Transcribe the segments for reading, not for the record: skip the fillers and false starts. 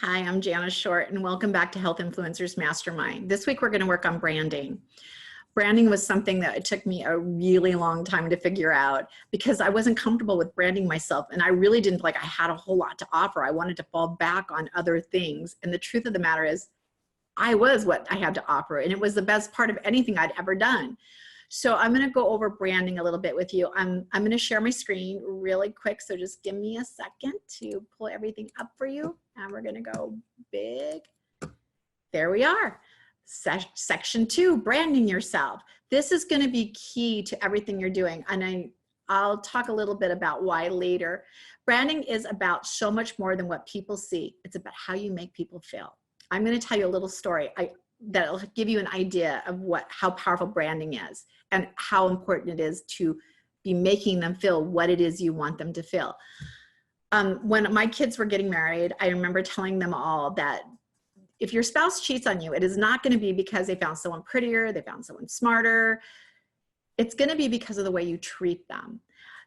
Hi, I'm Jana Short, and welcome back to Health Influencers Mastermind. This week, we're going to work on branding. Branding was something that it took me a really long time to figure out because I wasn't comfortable with branding myself, and I really didn't feel like I had a whole lot to offer. I wanted to fall back on other things, and the truth of the matter is, I was what I had to offer, and it was the best part of anything I'd ever done. So I'm going to go over branding a little bit with you. I'm going to share my screen really quick. So just give me a second to pull everything up for you. And we're going to go big. There we are. Section 2, branding yourself. This is going to be key to everything you're doing. And I'll talk a little bit about why later. Branding is about so much more than what people see. It's about how you make people feel. I'm going to tell you a little story that'll give you an idea of how powerful branding is and how important it is to be making them feel what it is you want them to feel. When my kids were getting married, I remember telling them all that if your spouse cheats on you, it is not going to be because they found someone prettier, they found someone smarter. It's going to be because of the way you treat them.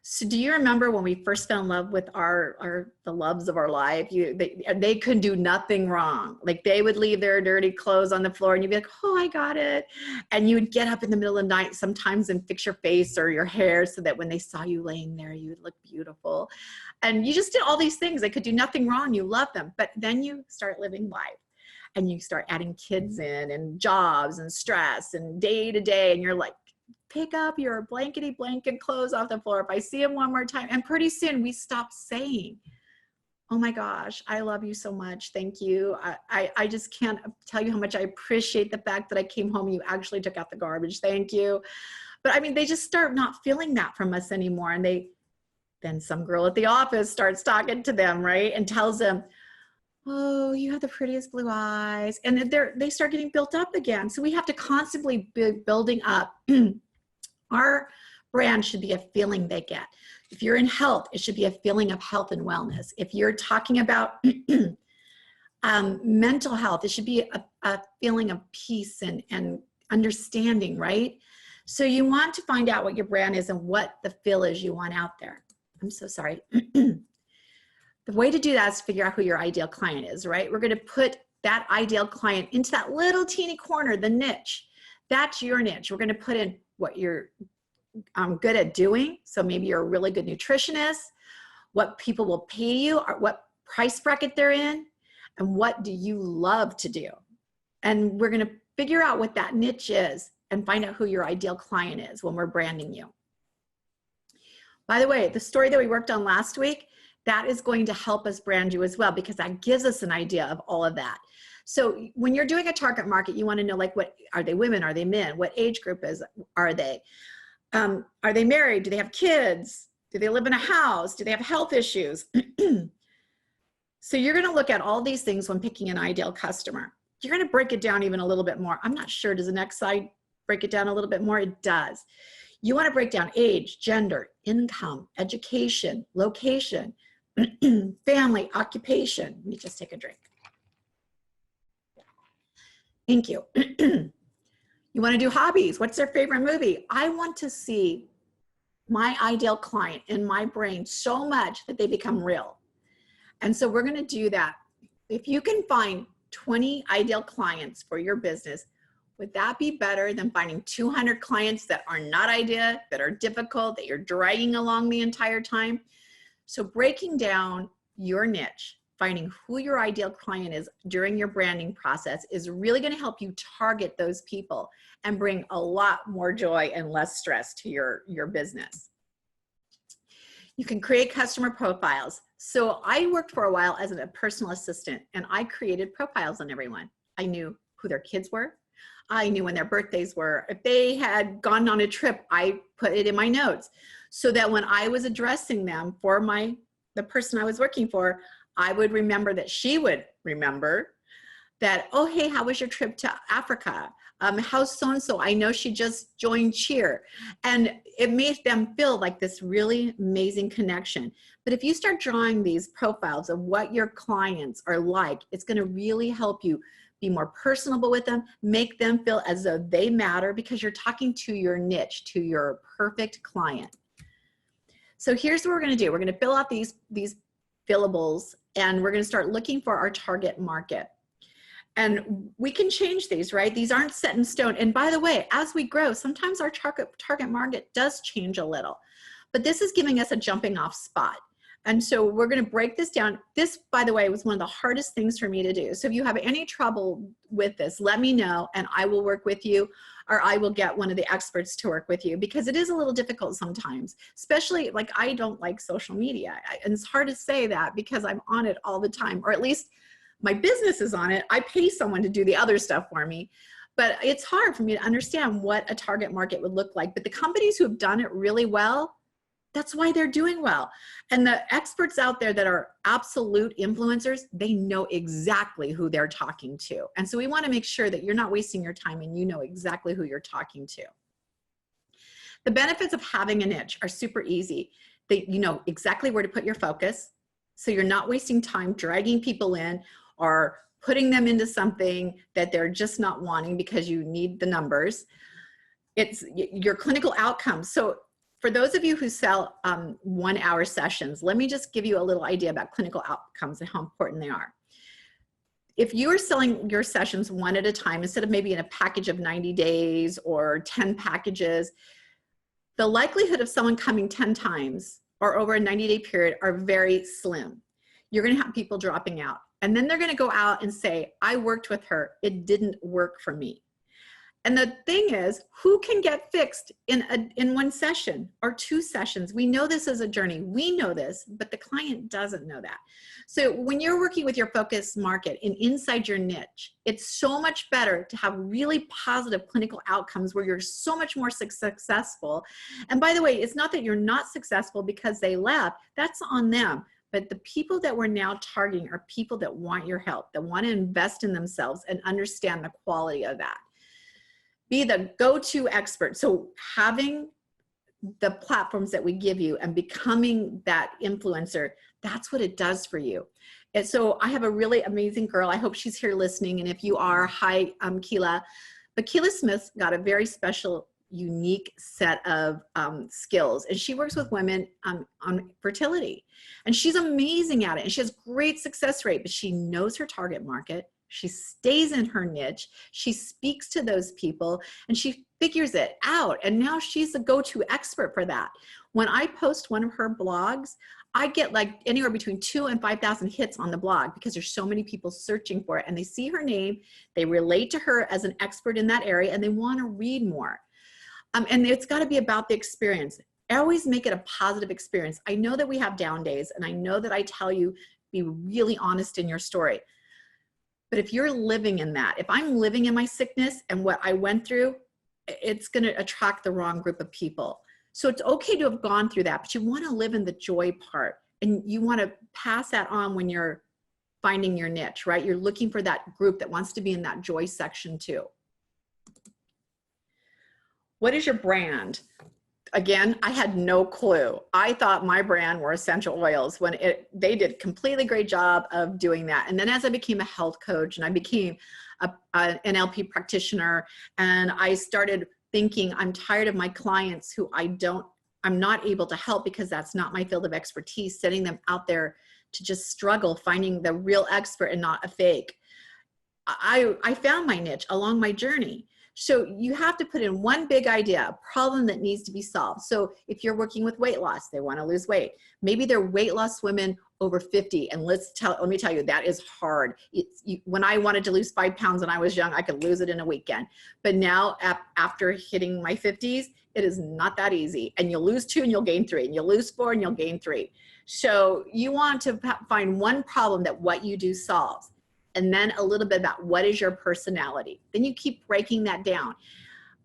So do you remember when we first fell in love with the loves of our life? They could do nothing wrong. Like they would leave their dirty clothes on the floor and you'd be like, oh, I got it. And you would get up in the middle of the night sometimes and fix your face or your hair so that when they saw you laying there, you would look beautiful. And you just did all these things. They could do nothing wrong. You love them. But then you start living life and you start adding kids in and jobs and stress and day to day. And you're like, pick up your blankety blanket clothes off the floor. If I see him one more time, and pretty soon we stop saying, oh my gosh, I love you so much. Thank you. I just can't tell you how much I appreciate the fact that I came home and you actually took out the garbage. Thank you. But I mean, they just start not feeling that from us anymore. And then some girl at the office starts talking to them, right? And tells them, oh, you have the prettiest blue eyes. And then they start getting built up again. So we have to constantly be building up. Our brand should be a feeling they get. If you're in health, it should be a feeling of health and wellness. If you're talking about mental health, it should be a feeling of peace and understanding, right? So you want to find out what your brand is and what the feel is you want out there. I'm so sorry. The way to do that is figure out who your ideal client is, right? We're going to put that ideal client into that little teeny corner, the niche. That's your niche. We're going to put in what you're good at doing. So maybe you're a really good nutritionist, what people will pay you, or what price bracket they're in, and what do you love to do. And we're going to figure out what that niche is and find out who your ideal client is when we're branding you. By the way, the story that we worked on last week, that is going to help us brand you as well, because that gives us an idea of all of that. So when you're doing a target market, you want to know, like, what are they, women? Are they men? What age group are they? Are they married? Do they have kids? Do they live in a house? Do they have health issues? So you're going to look at all these things when picking an ideal customer. You're going to break it down even a little bit more. I'm not sure. Does the next slide break it down a little bit more? It does. You want to break down age, gender, income, education, location, family, occupation. Let me just take a drink. Thank you. You want to do hobbies. What's their favorite movie? I want to see my ideal client in my brain so much that they become real. And so we're going to do that. If you can find 20 ideal clients for your business, would that be better than finding 200 clients that are not ideal, that are difficult, that you're dragging along the entire time? So breaking down your niche, finding who your ideal client is during your branding process is really going to help you target those people and bring a lot more joy and less stress to your business. You can create customer profiles. So I worked for a while as a personal assistant, and I created profiles on everyone. I knew who their kids were. I knew when their birthdays were. If they had gone on a trip, I put it in my notes so that when I was addressing them for the person I was working for, I would remember that she would remember that, oh, hey, how was your trip to Africa? How's so-and-so? I know she just joined cheer. And it made them feel like this really amazing connection. But if you start drawing these profiles of what your clients are like, it's going to really help you be more personable with them, make them feel as though they matter because you're talking to your niche, to your perfect client. So here's what we're going to do. We're going to fill out these fillables and we're going to start looking for our target market. And we can change these, right? These aren't set in stone. And by the way, as we grow, sometimes our target market does change a little, but this is giving us a jumping off spot. And so we're going to break this down. This, by the way, was one of the hardest things for me to do. So if you have any trouble with this, let me know and I will work with you, or I will get one of the experts to work with you, because it is a little difficult sometimes, especially like I don't like social media. And it's hard to say that because I'm on it all the time, or at least my business is on it. I pay someone to do the other stuff for me, but it's hard for me to understand what a target market would look like. But the companies who have done it really well, that's why they're doing well. And the experts out there that are absolute influencers, they know exactly who they're talking to. And so we want to make sure that you're not wasting your time and you know exactly who you're talking to. The benefits of having a niche are super easy. You know exactly where to put your focus. So you're not wasting time dragging people in or putting them into something that they're just not wanting because you need the numbers. It's your clinical outcomes. So for those of you who sell 1 hour sessions, let me just give you a little idea about clinical outcomes and how important they are. If you are selling your sessions one at a time, instead of maybe in a package of 90 days or 10 packages, the likelihood of someone coming 10 times or over a 90-day period are very slim. You're going to have people dropping out. And then they're going to go out and say, I worked with her. It didn't work for me. And the thing is, who can get fixed in one session or 2 sessions? We know this is a journey. We know this, but the client doesn't know that. So when you're working with your focus market and inside your niche, it's so much better to have really positive clinical outcomes where you're so much more successful. And by the way, it's not that you're not successful because they left. That's on them. But the people that we're now targeting are people that want your help, that want to invest in themselves and understand the quality of that. Be the go-to expert. So having the platforms that we give you and becoming that influencer, that's what it does for you. And so I have a really amazing girl. I hope she's here listening. And if you are, hi, I'm Keela. But Keela Smith's got a very special, unique set of skills. And she works with women on fertility. And she's amazing at it. And she has great success rate, but she knows her target market. She stays in her niche, she speaks to those people, and she figures it out. And now she's the go-to expert for that. When I post one of her blogs, I get like anywhere between 2,000 and 5,000 hits on the blog because there's so many people searching for it, and they see her name, they relate to her as an expert in that area, and they want to read more. And it's got to be about the experience. I always make it a positive experience. I know that we have down days, and I know that I tell you, be really honest in your story. But if you're living in that, if I'm living in my sickness and what I went through, it's going to attract the wrong group of people. So it's okay to have gone through that, but you want to live in the joy part, and you want to pass that on when you're finding your niche, right? You're looking for that group that wants to be in that joy section too. What is your brand? Again, I had no clue. I thought my brand were essential oils when they did a completely great job of doing that. And then as I became a health coach and I became an NLP practitioner, and I started thinking, I'm tired of my clients who I'm not able to help because that's not my field of expertise, sending them out there to just struggle, finding the real expert and not a fake. I found my niche along my journey. So you have to put in one big idea, a problem that needs to be solved. So if you're working with weight loss, they want to lose weight. Maybe they're weight loss women over 50. And let me tell you, that is hard. When I wanted to lose 5 pounds when I was young, I could lose it in a weekend. But now after hitting my 50s, it is not that easy. And you'll lose 2 and you'll gain 3, and you'll lose 4 and you'll gain 3. So you want to find one problem that what you do solves. And then a little bit about what is your personality. Then you keep breaking that down.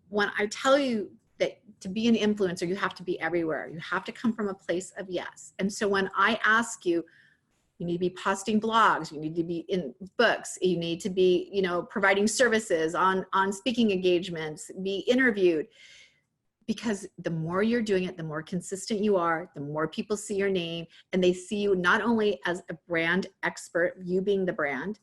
When I tell you that to be an influencer, you have to be everywhere. You have to come from a place of yes. And so when I ask you, you need to be posting blogs, you need to be in books, you need to be, providing services on speaking engagements, be interviewed. Because the more you're doing it, the more consistent you are, the more people see your name, and they see you not only as a brand expert, you being the brand,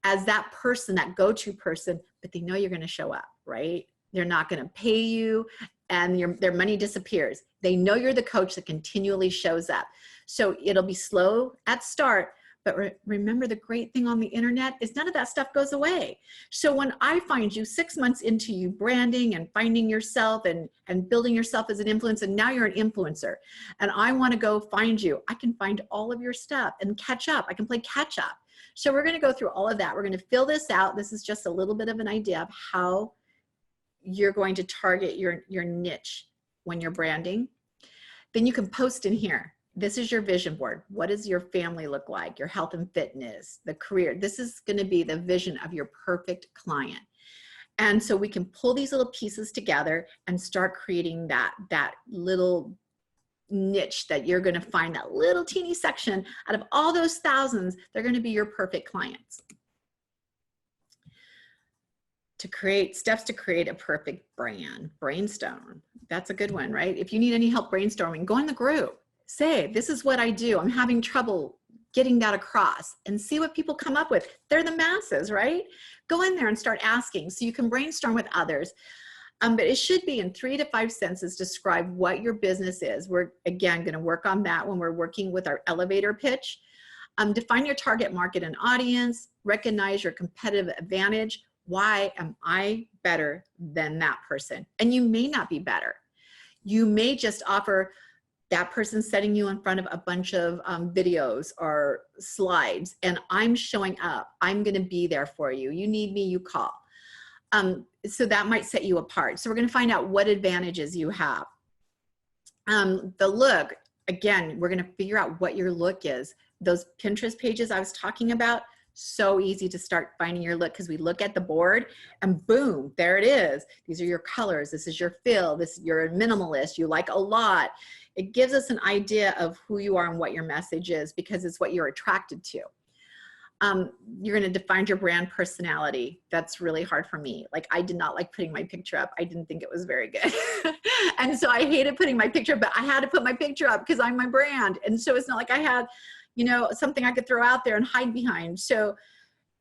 as that person, that go-to person, but they know you're going to show up, right? They're not going to pay you, and their money disappears. They know you're the coach that continually shows up. So it'll be slow at start, But remember, the great thing on the internet is none of that stuff goes away. So when I find you 6 months into you branding and finding yourself and building yourself as an influencer, and now you're an influencer, and I want to go find you, I can find all of your stuff and catch up. I can play catch up. So we're going to go through all of that. We're going to fill this out. This is just a little bit of an idea of how you're going to target your niche when you're branding. Then you can post in here. This is your vision board. What does your family look like? Your health and fitness, the career. This is going to be the vision of your perfect client. And so we can pull these little pieces together and start creating that little niche that you're going to find, that little teeny section out of all those thousands. They're going to be your perfect clients. To create steps to create a perfect brand. Brainstorm. That's a good one, right? If you need any help brainstorming, go in the group. Say, this is what I do. I'm having trouble getting that across, and see what people come up with. They're the masses, right? Go in there and start asking so you can brainstorm with others. But it should be in 3 to 5 sentences, describe what your business is. We're, again, going to work on that when we're working with our elevator pitch. Define your target market and audience. Recognize your competitive advantage. Why am I better than that person? And you may not be better. You may just offer that person setting you in front of a bunch of videos or slides, and I'm showing up. I'm going to be there for you. You need me, you call. So that might set you apart. So we're going to find out what advantages you have. The look, again, we're going to figure out what your look is. Those Pinterest pages I was talking about, so easy to start finding your look, because we look at the board and boom, there it is. These are your colors. This is your feel. You're a minimalist. You like a lot. It gives us an idea of who you are and what your message is, because it's what you're attracted to. You're going to define your brand personality. That's really hard for me. Like, I did not like putting my picture up. I didn't think it was very good. And so I hated putting my picture up, but I had to put my picture up because I'm my brand. And so it's not like I had, you know, something I could throw out there and hide behind. So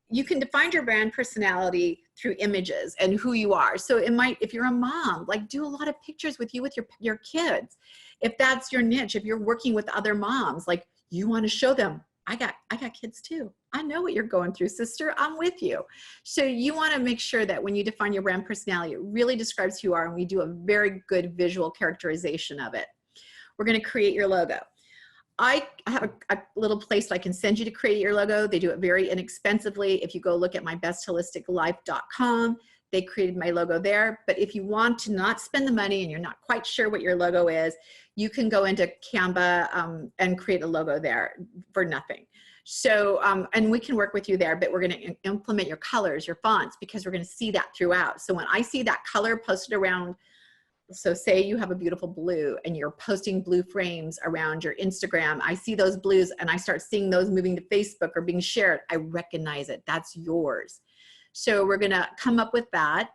you can define your brand personality through images and who you are. So it might, if you're a mom, like, do a lot of pictures with you with your kids. If that's your niche, if you're working with other moms, like, you want to show them, I got kids too. I know what you're going through, sister. I'm with you. So you want to make sure that when you define your brand personality, it really describes who you are, and we do a very good visual characterization of it. We're going to create your logo. I have a little place I can send you to create your logo. They do it very inexpensively. If you go look at mybestholisticlife.com, they created my logo there. But if you want to not spend the money and you're not quite sure what your logo is, you can go into Canva and create a logo there for nothing. So, and we can work with you there, but we're going to implement your colors, your fonts, because we're going to see that throughout. So when I see that color posted around, so say you have a beautiful blue and you're posting blue frames around your Instagram, I see those blues and I start seeing those moving to Facebook or being shared. I recognize it. That's yours. So we're going to come up with that.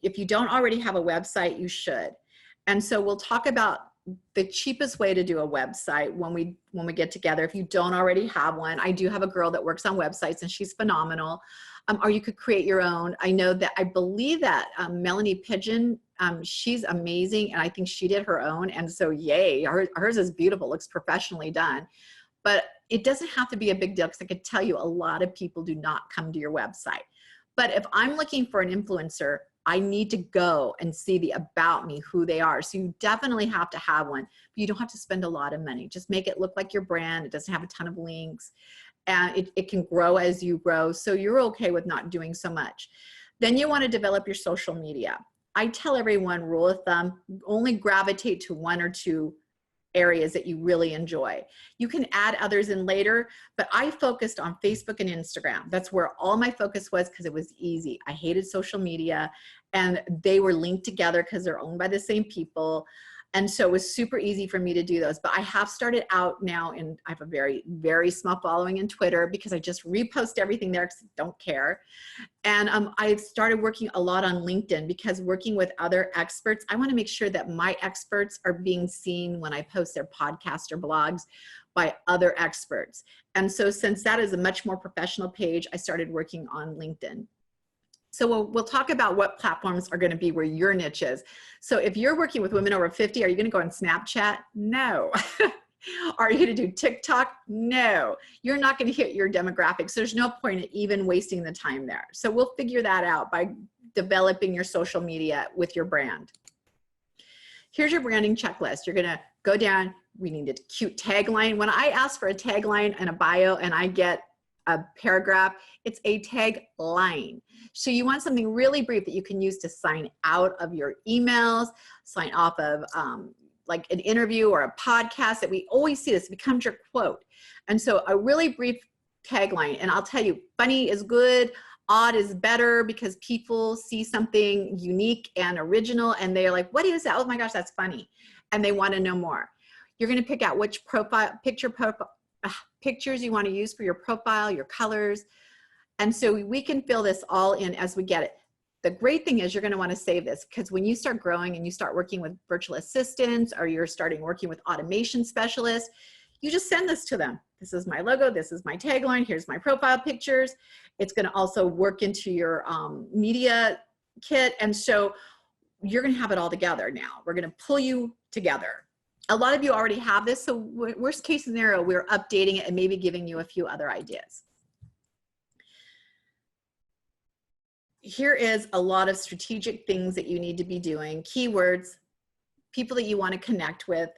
If you don't already have a website, you should. And so we'll talk about the cheapest way to do a website when we get together. If you don't already have one, I do have a girl that works on websites and she's phenomenal. Or you could create your own. I know that, I believe that Melanie Pigeon, she's amazing, and I think she did her own, and so yay, hers is beautiful, looks professionally done. But it doesn't have to be a big deal, because I could tell you a lot of people do not come to your website. But if I'm looking for an influencer, I need to go and see the about me, who they are. So you definitely have to have one, but you don't have to spend a lot of money. Just make it look like your brand. It doesn't have a ton of links, and it can grow as you grow. So you're okay with not doing so much. Then you want to develop your social media. I tell everyone, rule of thumb, only gravitate to 1 or 2 areas that you really enjoy. You can add others in later, but I focused on Facebook and Instagram. That's where all my focus was, because it was easy. I hated social media, and they were linked together because they're owned by the same people. And so it was super easy for me to do those. But I have started out now, and I have a very, very small following in Twitter, because I just repost everything there because I don't care. And I've started working a lot on LinkedIn, because working with other experts, I want to make sure that my experts are being seen when I post their podcasts or blogs by other experts. And so since that is a much more professional page, I started working on LinkedIn. So we'll talk about what platforms are going to be where your niche is. So if you're working with women over 50, are you going to go on Snapchat? No. Are you going to do TikTok? No, you're not going to hit your demographics. There's no point in even wasting the time there. So we'll figure that out by developing your social media with your brand. Here's your branding checklist. You're going to go down. We need a cute tagline. When I ask for a tagline and a bio and I get a paragraph, it's a tagline. So you want something really brief that you can use to sign out of your emails, sign off of like an interview or a podcast that we always see this, becomes your quote. And so a really brief tagline, and I'll tell you, funny is good, odd is better, because people see something unique and original and they're like, what is that? Oh my gosh, that's funny. And they want to know more. You're going to pick out which pictures you want to use for your profile, your colors. And so we can fill this all in as we get it. The great thing is you're going to want to save this, because when you start growing and you start working with virtual assistants, or you're starting working with automation specialists, you just send this to them. This is my logo. This is my tagline. Here's my profile pictures. It's going to also work into your media kit. And so you're going to have it all together now. We're going to pull you together. A lot of you already have this. So worst case scenario, we're updating it and maybe giving you a few other ideas. Here is a lot of strategic things that you need to be doing. Keywords, people that you want to connect with,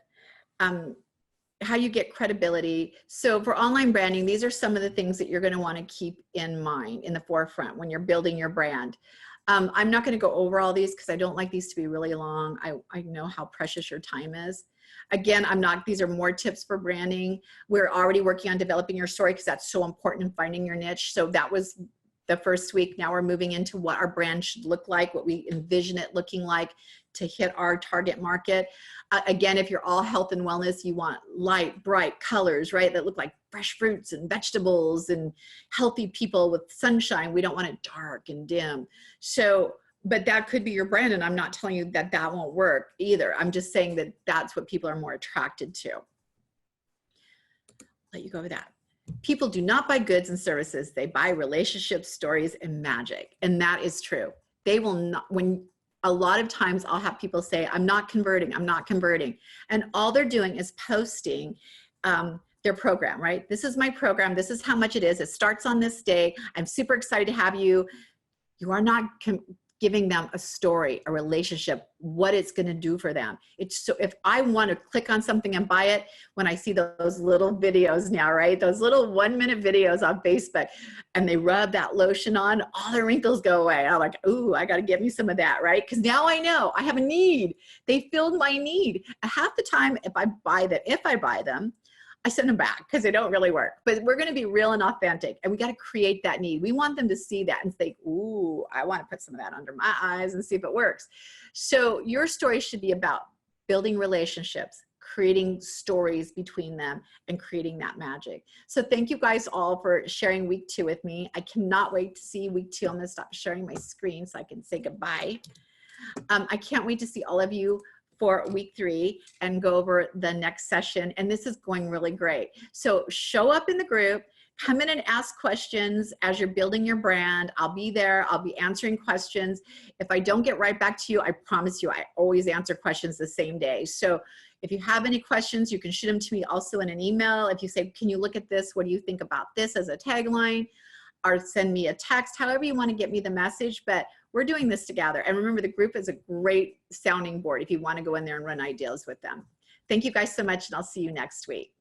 how you get credibility. So for online branding, these are some of the things that you're going to want to keep in mind in the forefront when you're building your brand. I'm not going to go over all these because I don't like these to be really long. I know how precious your time is. Again, these are more tips for branding. We're already working on developing your story because that's so important in finding your niche. So that was the first week. Now we're moving into what our brand should look like, what we envision it looking like to hit our target market. Again, if you're all health and wellness, you want light, bright colors, right? That look like fresh fruits and vegetables and healthy people with sunshine. We don't want it dark and dim. So, but that could be your brand. And I'm not telling you that that won't work either. I'm just saying that that's what people are more attracted to. Let you go with that. People do not buy goods and services. They buy relationships, stories, and magic. And that is true. They will not, a lot of times I'll have people say, I'm not converting, I'm not converting. And all they're doing is posting their program, right? This is my program. This is how much it is. It starts on this day. I'm super excited to have you. You are not giving them a story, a relationship, what it's going to do for them. It's so, if I want to click on something and buy it, when I see those little videos now, right? Those little 1-minute videos on Facebook, and they rub that lotion on, all the wrinkles go away. I'm like, ooh, I got to get me some of that, right? Because now I know I have a need. They filled my need. Half the time, if I buy them, I send them back because they don't really work. But we're going to be real and authentic, and we got to create that need. We want them to see that and think, ooh, I want to put some of that under my eyes and see if it works. So your story should be about building relationships, creating stories between them, and creating that magic. So thank you guys all for sharing week 2 with me. I cannot wait to see week 2. I'm going to stop sharing my screen so I can say goodbye. I can't wait to see all of you for week 3 and go over the next session. And this is going really great. So show up in the group, come in and ask questions as you're building your brand. I'll be there. I'll be answering questions. If I don't get right back to you, I promise you, I always answer questions the same day. So if you have any questions, you can shoot them to me also in an email. If you say, can you look at this? What do you think about this as a tagline? Or send me a text, however you want to get me the message, but we're doing this together. And remember, the group is a great sounding board if you want to go in there and run ideas with them. Thank you guys so much, and I'll see you next week.